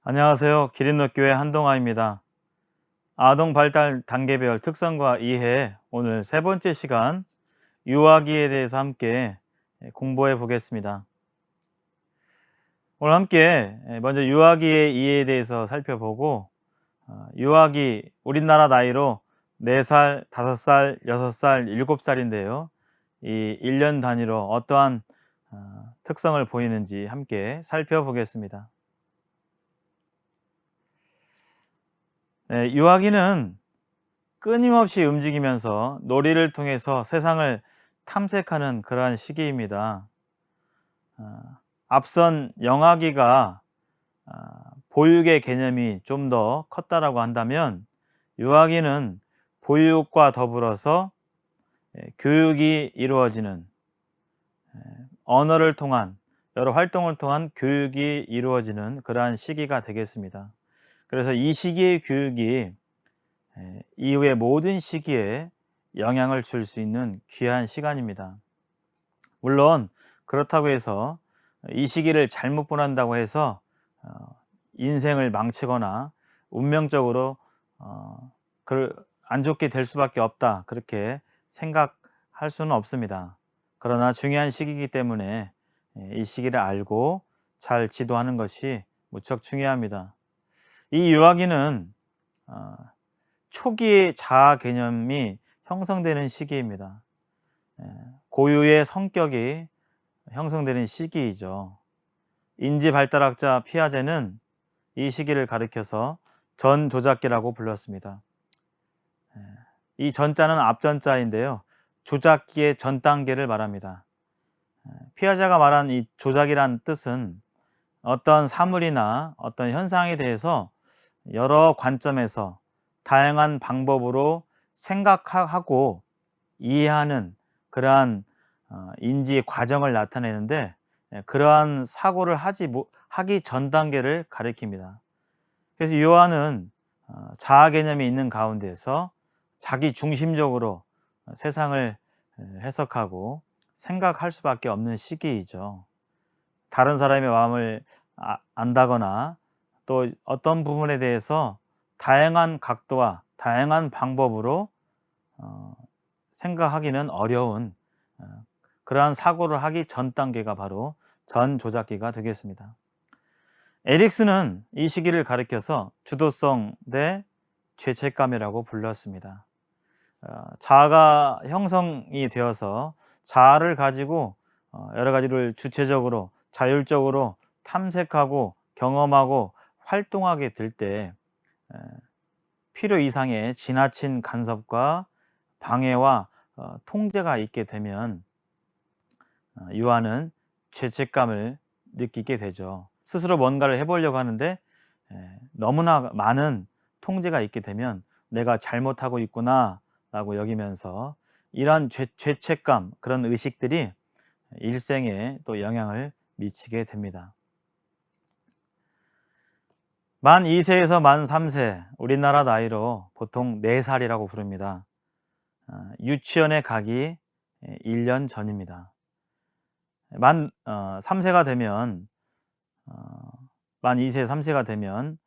안녕하세요. 기린노교회 한동아입니다. 아동 발달 단계별 특성과 이해, 오늘 세 번째 시간 유아기에 대해서 함께 공부해 보겠습니다. 오늘 함께 먼저 유아기의 이해에 대해서 살펴보고, 유아기 우리나라 나이로 4살, 5살, 6살, 7살인데요. 이 1년 단위로 어떠한 특성을 보이는지 함께 살펴보겠습니다. 네, 유아기는 끊임없이 움직이면서 놀이를 통해서 세상을 탐색하는 그러한 시기입니다. 어, 앞선 영아기가 보육의 개념이 좀 더 컸다라고 한다면, 유아기는 보육과 더불어서 교육이 이루어지는, 언어를 통한 여러 활동을 통한 교육이 이루어지는 그러한 시기가 되겠습니다. 그래서 이 시기의 교육이 이후의 모든 시기에 영향을 줄 수 있는 귀한 시간입니다. 물론 그렇다고 해서 이 시기를 잘못 보낸다고 해서 인생을 망치거나 운명적으로 안 좋게 될 수밖에 없다, 그렇게 생각할 수는 없습니다. 그러나 중요한 시기이기 때문에 이 시기를 알고 잘 지도하는 것이 무척 중요합니다. 이 유아기는 초기의 자아 개념이 형성되는 시기입니다. 고유의 성격이 형성되는 시기이죠. 인지발달학자 피아제는 이 시기를 가리켜서 전조작기라고 불렀습니다. 이 전자는 앞전자인데요, 조작기의 전 단계를 말합니다. 피아제가 말한 이 조작이란 뜻은 어떤 사물이나 어떤 현상에 대해서 여러 관점에서 다양한 방법으로 생각하고 이해하는 그러한 인지 과정을 나타내는데, 그러한 사고를 하기 전 단계를 가리킵니다. 그래서 요한은 자아 개념이 있는 가운데서 자기 중심적으로 세상을 해석하고 생각할 수밖에 없는 시기이죠. 다른 사람의 마음을 안다거나 또 어떤 부분에 대해서 다양한 각도와 다양한 방법으로 생각하기는 어려운 그러한 사고를 하기 전 단계가 바로 전 조작기가 되겠습니다. 에릭슨은 이 시기를 가리켜서 주도성 대 죄책감이라고 불렀습니다. 자아가 형성이 되어서 자아를 가지고 여러 가지를 주체적으로 자율적으로 탐색하고 경험하고 활동하게 될 때 필요 이상의 지나친 간섭과 방해와 통제가 있게 되면 유아는 죄책감을 느끼게 되죠. 스스로 뭔가를 해보려고 하는데 너무나 많은 통제가 있게 되면 내가 잘못하고 있구나 라고 여기면서 이러한 죄책감, 그런 의식들이 일생에 또 영향을 미치게 됩니다. 만 2세에서 만 3세, 우리나라 나이로 보통 4살이라고 부릅니다. 유치원에 가기 1년 전입니다. 만 3세가 되면 만 2세, 3세가 되면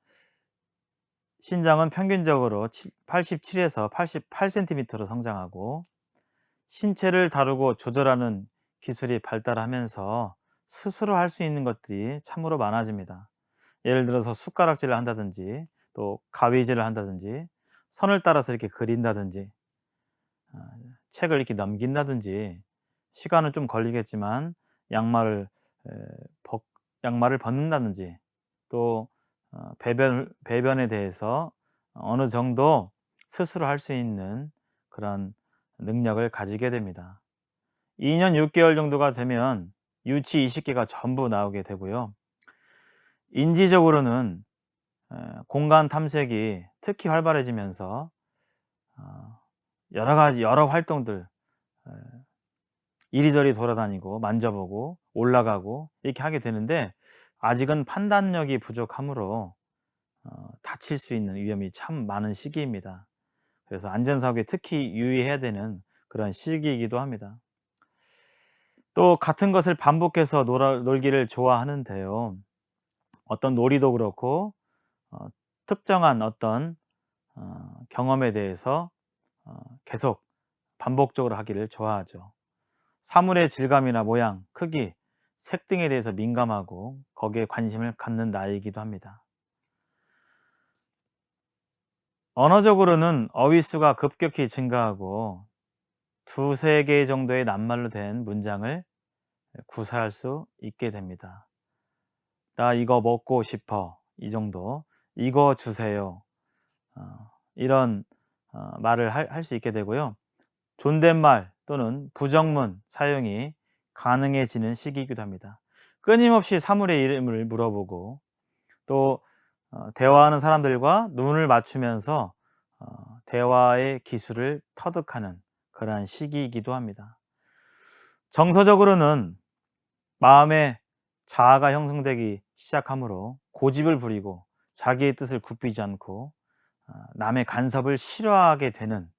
신장은 평균적으로 87에서 88cm로 성장하고, 신체를 다루고 조절하는 기술이 발달하면서 스스로 할 수 있는 것들이 참으로 많아집니다. 예를 들어서 숟가락질을 한다든지, 또 가위질을 한다든지, 선을 따라서 이렇게 그린다든지, 책을 이렇게 넘긴다든지, 시간은 좀 걸리겠지만 양말을 에, 양말을 벗는다든지, 또 배변에 대해서 어느 정도 스스로 할 수 있는 그런 능력을 가지게 됩니다. 2년 6개월 정도가 되면 유치 20개가 전부 나오게 되고요. 인지적으로는 공간 탐색이 특히 활발해지면서 여러 활동들, 이리저리 돌아다니고 만져보고 올라가고 이렇게 하게 되는데, 아직은 판단력이 부족하므로 다칠 수 있는 위험이 참 많은 시기입니다. 그래서 안전사고에 특히 유의해야 되는 그런 시기이기도 합니다. 또 같은 것을 반복해서 놀기를 좋아하는데요, 어떤 놀이도 그렇고 어 특정한 어떤 경험에 대해서 계속 반복적으로 하기를 좋아하죠. 사물의 질감이나 모양, 크기, 색 등에 대해서 민감하고 거기에 관심을 갖는 나이이기도 합니다. 언어적으로는 어휘 수가 급격히 증가하고 두세 개 정도의 낱말로 된 문장을 구사할 수 있게 됩니다. "나 이거 먹고 싶어." 이 정도. "이거 주세요." 이런 말을 할 수 있게 되고요. 존댓말 또는 부정문 사용이 가능해지는 시기이기도 합니다. 끊임없이 사물의 이름을 물어보고 또 대화하는 사람들과 눈을 맞추면서 어 대화의 기술을 터득하는 그러한 시기이기도 합니다. 정서적으로는 마음에 자아가 형성되기 시작하므로 고집을 부리고 자기의 뜻을 굽히지 않고 남의 간섭을 싫어하게 되는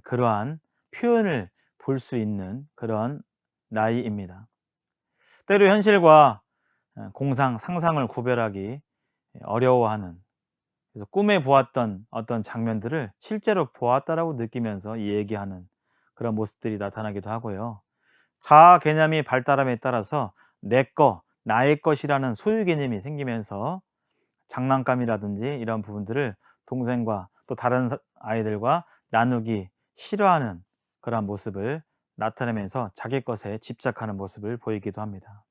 그러한 표현을 볼 수 있는 그런 나이입니다. 때로 현실과 공상, 상상을 구별하기 어려워하는, 그래서 꿈에 보았던 어떤 장면들을 실제로 보았다라고 느끼면서 얘기하는 그런 모습들이 나타나기도 하고요. 자아 개념이 발달함에 따라서 내 거, 나의 것이라는 소유 개념이 생기면서 장난감이라든지 이런 부분들을 동생과 또 다른 아이들과 나누기 싫어하는 그러한 모습을 나타내면서 자기 것에 집착하는 모습을 보이기도 합니다.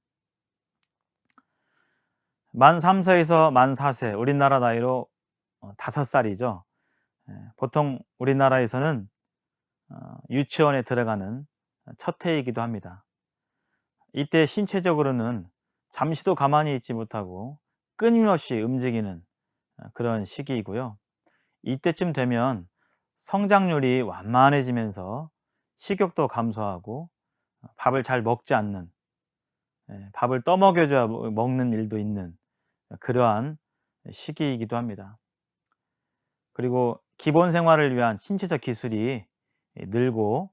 만 3 세에서 만 4세 우리나라 나이로 5 살이죠. 보통 우리나라에서는 유치원에 들어가는 첫 해이기도 합니다. 이때 신체적으로는 잠시도 가만히 있지 못하고 끊임없이 움직이는 그런 시기이고요. 이때쯤 되면 성장률이 완만해지면서 식욕도 감소하고 밥을 잘 먹지 않는, 밥을 떠먹여 줘야 먹는 일도 있는 그러한 시기이기도 합니다. 그리고 기본 생활을 위한 신체적 기술이 늘고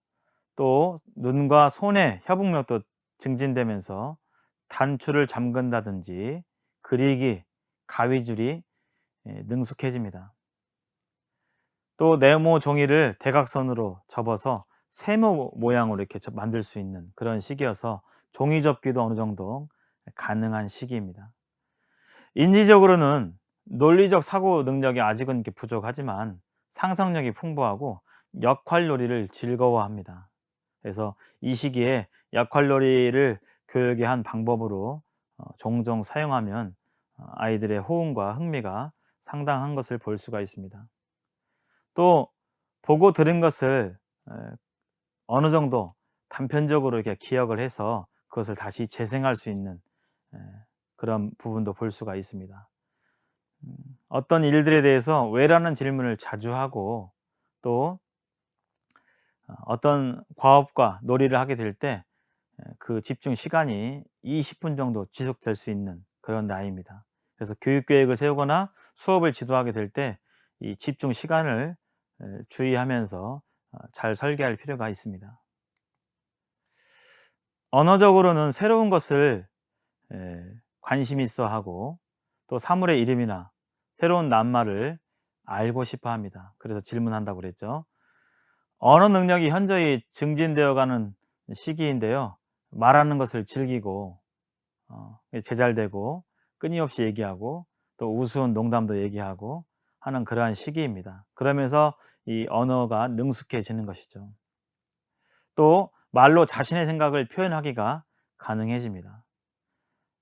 또 눈과 손의 협응력도 증진되면서 단추를 잠근다든지 그리기, 가위줄이 능숙해집니다. 또 네모 종이를 대각선으로 접어서 세모 모양으로 이렇게 만들 수 있는 그런 시기여서 종이 접기도 어느 정도 가능한 시기입니다. 인지적으로는 논리적 사고 능력이 아직은 이렇게 부족하지만 상상력이 풍부하고 역할놀이를 즐거워합니다. 그래서 이 시기에 역할놀이를 교육의 한 방법으로 종종 사용하면 아이들의 호응과 흥미가 상당한 것을 볼 수가 있습니다. 또 보고 들은 것을 에, 어느 정도 단편적으로 이렇게 기억을 해서 그것을 다시 재생할 수 있는 에, 그런 부분도 볼 수가 있습니다. 음, 어떤 일들에 대해서 왜라는 질문을 자주 하고 또 어떤 과업과 놀이를 하게 될 때 그 집중 시간이 20분 정도 지속될 수 있는 그런 나이입니다. 그래서 교육 계획을 세우거나 수업을 지도하게 될 때 이 집중 시간을 주의하면서 잘 설계할 필요가 있습니다. 언어적으로는 새로운 것을 관심 있어 하고 또 사물의 이름이나 새로운 낱말을 알고 싶어 합니다. 그래서 질문한다고 그랬죠. 언어 능력이 현저히 증진되어 가는 시기인데요. 말하는 것을 즐기고 제잘되고 끊임없이 얘기하고 또 우스운 농담도 얘기하고 하는 그러한 시기입니다. 그러면서 이 언어가 능숙해지는 것이죠. 또 말로 자신의 생각을 표현하기가 가능해집니다.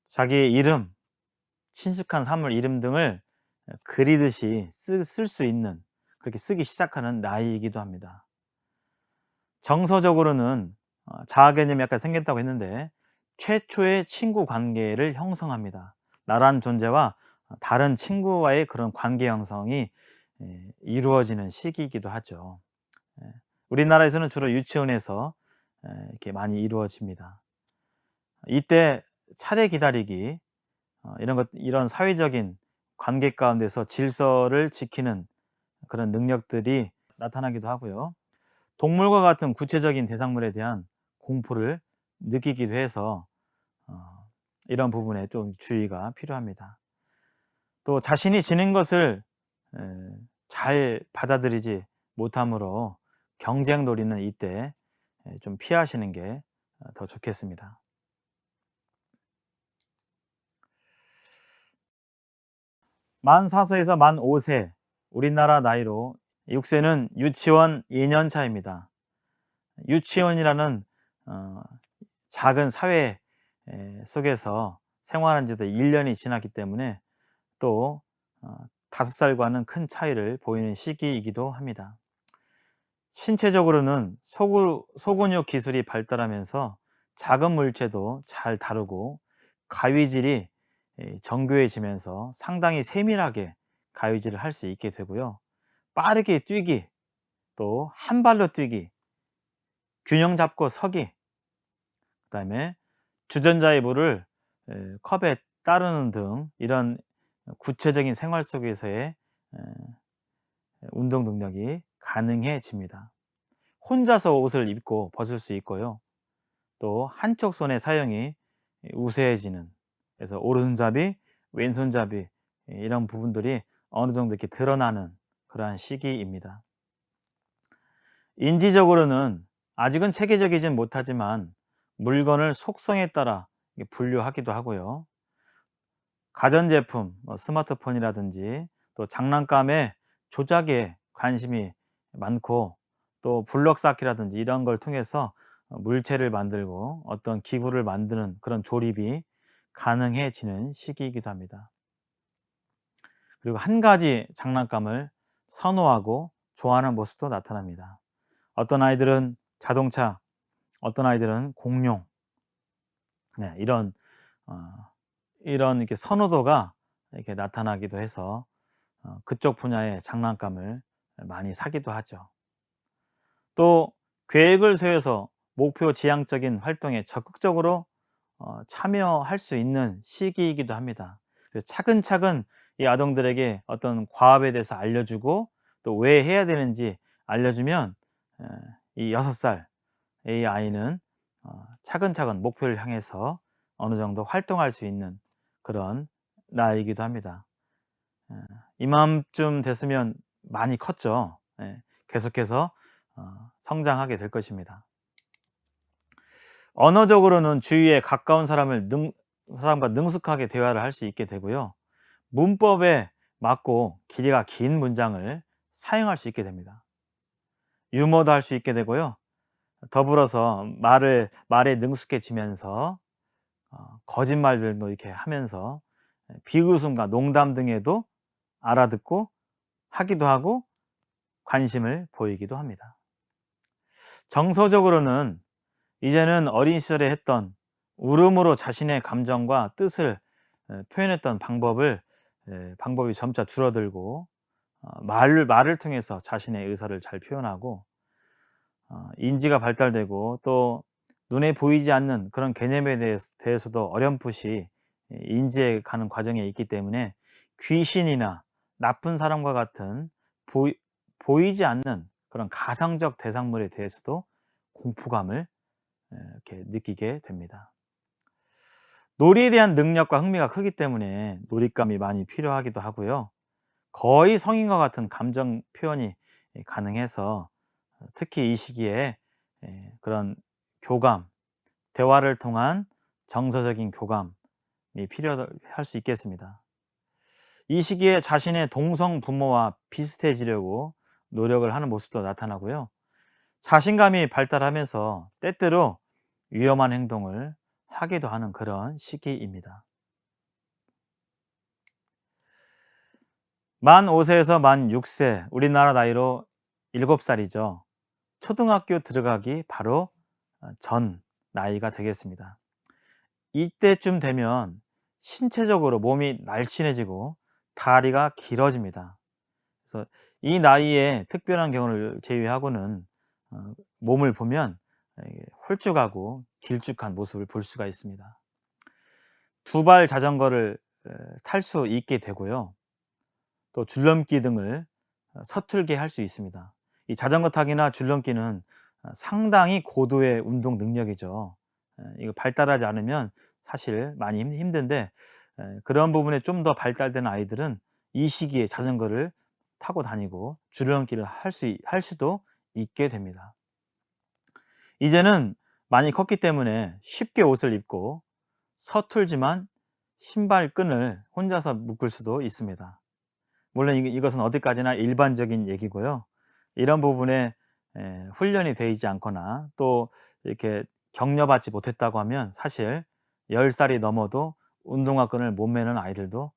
자기의 이름, 친숙한 사물 이름 등을 그리듯이 쓸 수 있는, 그렇게 쓰기 시작하는 나이이기도 합니다. 정서적으로는 자아 개념이 아까 생겼다고 했는데 최초의 친구 관계를 형성합니다. 나란 존재와 다른 친구와의 그런 관계 형성이 이루어지는 시기이기도 하죠. 예. 우리나라에서는 주로 유치원에서 이렇게 많이 이루어집니다. 이때 차례 기다리기, 이런 사회적인 관계 가운데서 질서를 지키는 그런 능력들이 나타나기도 하고요. 동물과 같은 구체적인 대상물에 대한 공포를 느끼기도 해서 이런 부분에 좀 주의가 필요합니다. 또 자신이 지닌 것을 에, 잘 받아들이지 못함으로 경쟁 놀이는 이때 좀 피하시는 게 더 좋겠습니다. 만 4세에서 만 5세, 우리나라 나이로 6세는 유치원 2년 차입니다. 유치원이라는 어, 작은 사회 속에서 생활한 지도 1년이 지났기 때문에 또 5살과는 큰 차이를 보이는 시기이기도 합니다. 신체적으로는 소근육 기술이 발달하면서 작은 물체도 잘 다루고 가위질이 정교해지면서 상당히 세밀하게 가위질을 할 수 있게 되고요. 빠르게 뛰기, 또 한 발로 뛰기, 균형 잡고 서기, 그다음에 주전자의 물을 컵에 따르는 등 이런 구체적인 생활 속에서의 에, 운동 능력이 가능해집니다. 혼자서 옷을 입고 벗을 수 있고요. 또 한쪽 손의 사용이 우세해지는, 그래서 오른손잡이, 왼손잡이 이런 부분들이 어느 정도 이렇게 드러나는 그러한 시기입니다. 인지적으로는 아직은 체계적이진 못하지만 물건을 속성에 따라 분류하기도 하고요. 가전제품, 스마트폰이라든지 또 장난감의 조작에 관심이 많고, 또 블록 쌓기라든지 이런 걸 통해서 물체를 만들고 어떤 기구를 만드는 그런 조립이 가능해지는 시기이기도 합니다. 그리고 한 가지 장난감을 선호하고 좋아하는 모습도 나타납니다. 어떤 아이들은 자동차, 어떤 아이들은 공룡, 네, 어, 이런 이렇게 선호도가 이렇게 나타나기도 해서 그쪽 분야의 장난감을 많이 사기도 하죠. 또 계획을 세워서 목표 지향적인 활동에 적극적으로 참여할 수 있는 시기이기도 합니다. 그래서 차근차근 이 아동들에게 어떤 과업에 대해서 알려주고 또 왜 해야 되는지 알려주면 에, 이 6살 이 아이는 차근차근 목표를 향해서 어느 정도 활동할 수 있는 그런 나이이기도 합니다. 예. 이맘쯤 됐으면 많이 컸죠. 예. 계속해서 성장하게 될 것입니다. 언어적으로는 주위에 가까운 사람과 능숙하게 대화를 할 수 있게 되고요. 문법에 맞고 길이가 긴 문장을 사용할 수 있게 됩니다. 유머도 할 수 있게 되고요. 더불어서 말에 능숙해지면서 거짓말들도 이렇게 하면서 비웃음과 농담 등에도 알아듣고 하기도 하고 관심을 보이기도 합니다. 정서적으로는 이제는 어린 시절에 했던 울음으로 자신의 감정과 뜻을 표현했던 방법이 점차 줄어들고 말을 통해서 자신의 의사를 잘 표현하고 인지가 발달되고 또 눈에 보이지 않는 그런 개념에 대해서도 어렴풋이 인지해 가는 과정에 있기 때문에 귀신이나 나쁜 사람과 같은 보이지 않는 그런 가상적 대상물에 대해서도 공포감을 이렇게 느끼게 됩니다. 놀이에 대한 능력과 흥미가 크기 때문에 놀잇감이 많이 필요하기도 하고요. 거의 성인과 같은 감정 표현이 가능해서 특히 이 시기에 그런 교감, 대화를 통한 정서적인 교감이 필요할 수 있겠습니다. 이 시기에 자신의 동성 부모와 비슷해지려고 노력을 하는 모습도 나타나고요. 자신감이 발달하면서 때때로 위험한 행동을 하기도 하는 그런 시기입니다. 만 5세에서 만 6세, 우리나라 나이로 7살이죠. 초등학교 들어가기 바로 전 나이가 되겠습니다. 이때쯤 되면 신체적으로 몸이 날씬해지고 다리가 길어집니다. 그래서 이 나이에 특별한 경우를 제외하고는 몸을 보면 홀쭉하고 길쭉한 모습을 볼 수가 있습니다. 두 발 자전거를 탈 수 있게 되고요. 또 줄넘기 등을 서툴게 할 수 있습니다. 이 자전거 타기나 줄넘기는 상당히 고도의 운동 능력이죠. 이거 발달하지 않으면 사실 많이 힘든데 그런 부분에 좀 더 발달된 아이들은 이 시기에 자전거를 타고 다니고 줄넘기를 할 수도 있게 됩니다. 이제는 많이 컸기 때문에 쉽게 옷을 입고 서툴지만 신발끈을 혼자서 묶을 수도 있습니다. 물론 이것은 어디까지나 일반적인 얘기고요. 이런 부분에 훈련이 되어 있지 않거나 또 이렇게 격려받지 못했다고 하면 사실 10살이 넘어도 운동화 끈을 못 매는 아이들도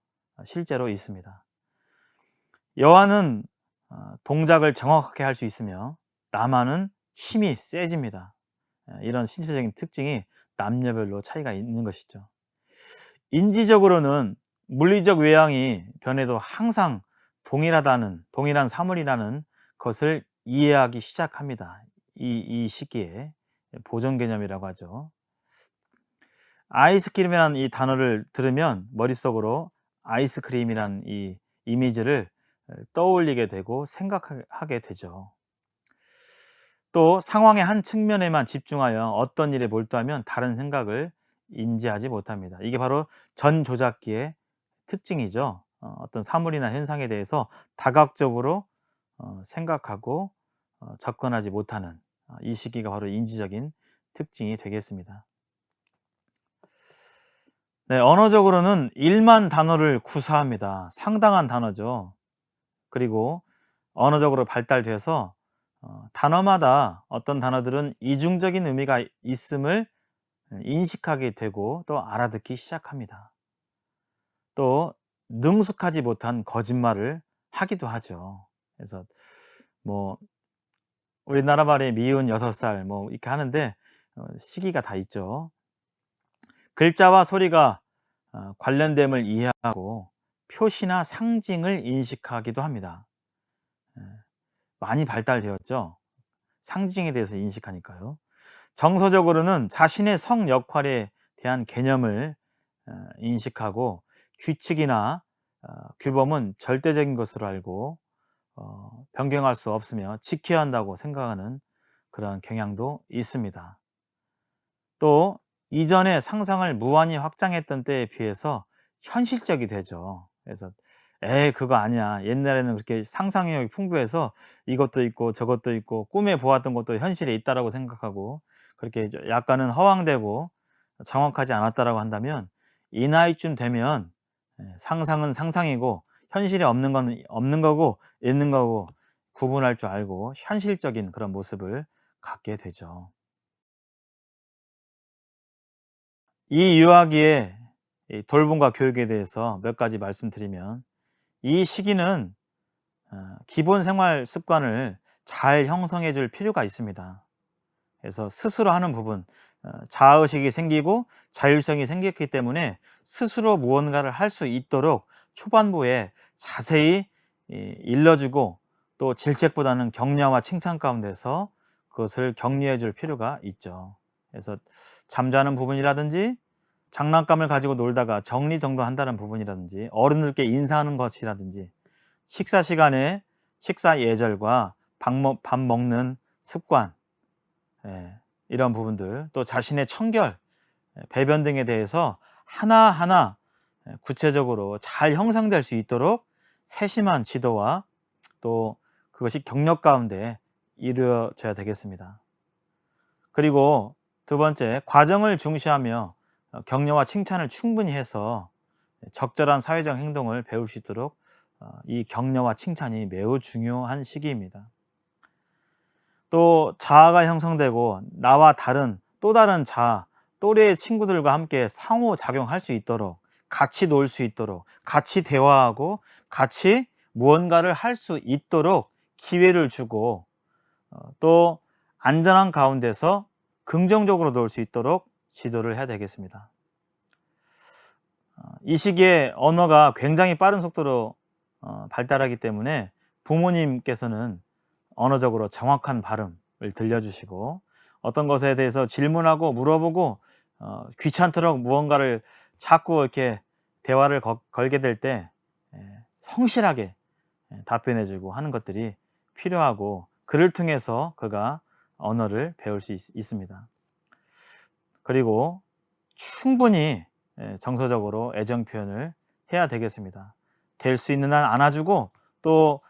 실제로 있습니다. 여아는 동작을 정확하게 할 수 있으며 남아는 힘이 세집니다. 이런 신체적인 특징이 남녀별로 차이가 있는 것이죠. 인지적으로는 물리적 외양이 변해도 항상 동일한 사물이라는 것을 이해하기 시작합니다. 이 시기에 보존 개념이라고 하죠. 아이스크림이라는 이 단어를 들으면 머릿속으로 아이스크림이라는 이 이미지를 떠올리게 되고 생각하게 되죠. 또 상황의 한 측면에만 집중하여 어떤 일에 몰두하면 다른 생각을 인지하지 못합니다. 이게 바로 전조작기의 특징이죠. 어떤 사물이나 현상에 대해서 다각적으로 생각하고 접근하지 못하는 이 시기가 바로 인지적인 특징이 되겠습니다. 네, 언어적으로는 1만 단어를 구사합니다. 상당한 단어죠. 그리고 언어적으로 발달돼서 단어마다 어떤 단어들은 이중적인 의미가 있음을 인식하게 되고 또 알아듣기 시작합니다. 또 능숙하지 못한 거짓말을 하기도 하죠. 그래서 뭐 우리나라 말에 미운 6살 뭐 이렇게 하는데 시기가 다 있죠. 글자와 소리가 관련됨을 이해하고 표시나 상징을 인식하기도 합니다. 예, 많이 발달되었죠. 상징에 대해서 인식하니까요. 정서적으로는 자신의 성 역할에 대한 개념을 인식하고 규칙이나 규범은 절대적인 것으로 알고 변경할 수 없으며 지켜야 한다고 생각하는 그런 경향도 있습니다. 또 이전에 상상을 무한히 확장했던 때에 비해서 현실적이 되죠. 그래서 그거 아니야. 옛날에는 그렇게 상상력이 풍부해서 이것도 있고 저것도 있고 꿈에 보았던 것도 현실에 있다라고 생각하고 그렇게 약간은 허황되고 정확하지 않았다라고 한다면 이 나이쯤 되면 상상은 상상이고 현실에 없는 건 없는 거고 있는 거고 구분할 줄 알고 현실적인 그런 모습을 갖게 되죠. 이 유아기의 이 돌봄과 교육에 대해서 몇 가지 말씀드리면 이 시기는 기본 생활 습관을 잘 형성해 줄 필요가 있습니다. 그래서 스스로 하는 부분, 자아의식이 생기고 자율성이 생겼기 때문에 스스로 무언가를 할 수 있도록 초반부에 자세히 일러주고 또 질책보다는 격려와 칭찬 가운데서 그것을 격려해 줄 필요가 있죠. 그래서 잠자는 부분이라든지 장난감을 가지고 놀다가 정리정돈한다는 부분이라든지 어른들께 인사하는 것이라든지 식사 시간에 식사 예절과 밥 먹는 습관, 이런 부분들 또 자신의 청결, 배변 등에 대해서 하나하나 구체적으로 잘 형성될 수 있도록 세심한 지도와 또 그것이 경력 가운데 이루어져야 되겠습니다. 그리고 두 번째, 과정을 중시하며 격려와 칭찬을 충분히 해서 적절한 사회적 행동을 배울 수 있도록 이 격려와 칭찬이 매우 중요한 시기입니다. 또 자아가 형성되고 나와 다른 또 다른 자아, 또래의 친구들과 함께 상호작용할 수 있도록 같이 놀 수 있도록 같이 대화하고 같이 무언가를 할 수 있도록 기회를 주고 또 안전한 가운데서 긍정적으로 놀 수 있도록 지도를 해야 되겠습니다. 이 시기에 언어가 굉장히 빠른 속도로 발달하기 때문에 부모님께서는 언어적으로 정확한 발음을 들려주시고 어떤 것에 대해서 질문하고 물어보고 귀찮도록 무언가를 자꾸 이렇게 대화를 걸게 될 때 성실하게 답변해주고 하는 것들이 필요하고 그를 통해서 그가 언어를 배울 수 있습니다. 그리고 충분히 정서적으로 애정 표현을 해야 되겠습니다. 될 수 있는 한 안아주고 또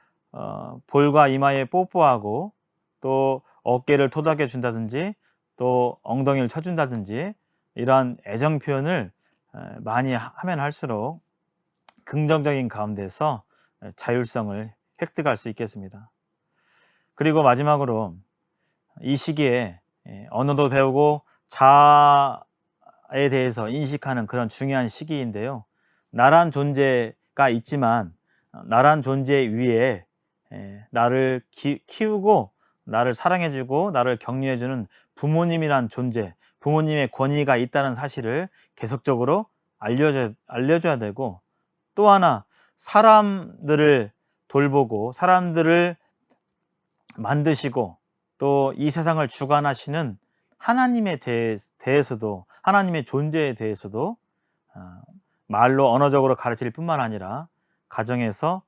볼과 이마에 뽀뽀하고 또 어깨를 토닥여 준다든지 또 엉덩이를 쳐준다든지 이러한 애정 표현을 많이 하면 할수록 긍정적인 가운데서 자율성을 획득할 수 있겠습니다. 그리고 마지막으로 이 시기에 언어도 배우고 자아에 대해서 인식하는 그런 중요한 시기인데요. 나란 존재가 있지만 나란 존재 위에 나를 키우고 나를 사랑해주고 나를 격려해주는 부모님이란 존재, 부모님의 권위가 있다는 사실을 계속적으로 알려줘야 되고, 또 하나 사람들을 돌보고 사람들을 만드시고 또 이 세상을 주관하시는 하나님에 대해서도, 하나님의 존재에 대해서도 말로 언어적으로 가르칠 뿐만 아니라 가정에서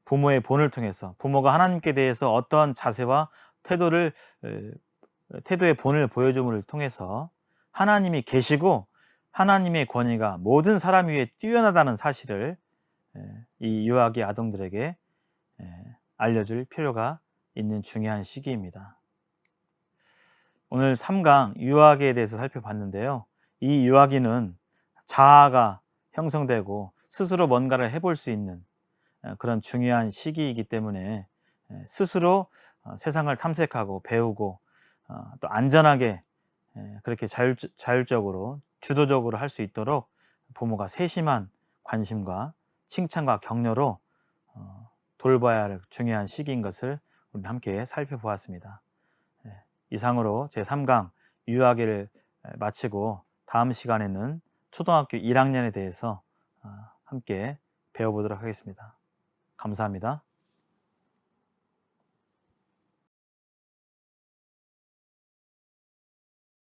부모의 본을 통해서 부모가 하나님께 대해서 어떤 자세와 태도의 본을 보여줌을 통해서 하나님이 계시고 하나님의 권위가 모든 사람 위에 뛰어나다는 사실을 이 유아기 아동들에게 알려줄 필요가 있는 중요한 시기입니다. 오늘 3강 유아기에 대해서 살펴봤는데요. 이 유아기는 자아가 형성되고 스스로 뭔가를 해볼 수 있는 그런 중요한 시기이기 때문에 스스로 세상을 탐색하고 배우고 또 안전하게 그렇게 자율적으로 주도적으로 할 수 있도록 부모가 세심한 관심과 칭찬과 격려로 돌봐야 할 중요한 시기인 것을 우리 함께 살펴보았습니다. 이상으로 제3강 유아기를 마치고 다음 시간에는 초등학교 1학년에 대해서 함께 배워보도록 하겠습니다. 감사합니다.